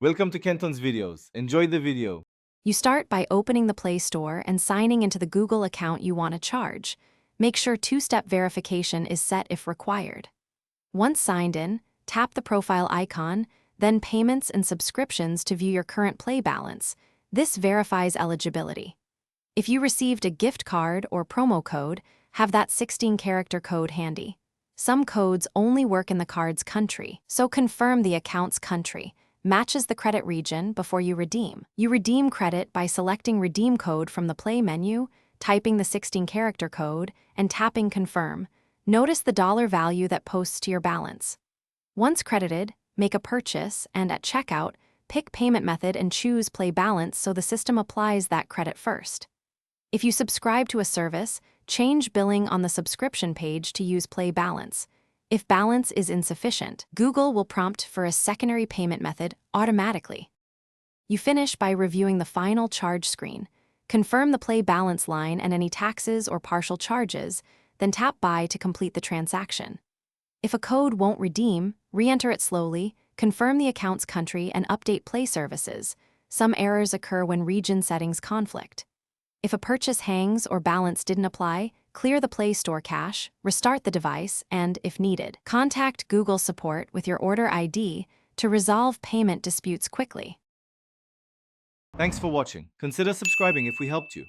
Welcome to Kenton's videos. Enjoy the video. You start by opening the Play Store and signing into the Google account you want to charge. Make sure two-step verification is set if required. Once signed in, tap the profile icon, then Payments and Subscriptions to view your current Play balance. This verifies eligibility. If you received a gift card or promo code, have that 16-character code handy. Some codes only work in the card's country, so confirm the account's country matches the credit region before you redeem. You redeem credit by selecting Redeem Code from the Play menu, typing the 16-character code, and tapping Confirm. Notice the dollar value that posts to your balance. Once credited, make a purchase, and at checkout, pick payment method and choose Play Balance so the system applies that credit first. If you subscribe to a service, change billing on the subscription page to use Play Balance. If balance is insufficient, Google will prompt for a secondary payment method automatically. You finish by reviewing the final charge screen. Confirm the Play Balance line and any taxes or partial charges, then tap Buy to complete the transaction. If a code won't redeem, re-enter it slowly, confirm the account's country, and update Play services. Some errors occur when region settings conflict. If a purchase hangs or balance didn't apply, clear the Play Store cache, restart the device, and, if needed, contact Google support with your order ID to resolve payment disputes quickly. Thanks for watching. Consider subscribing if we helped you.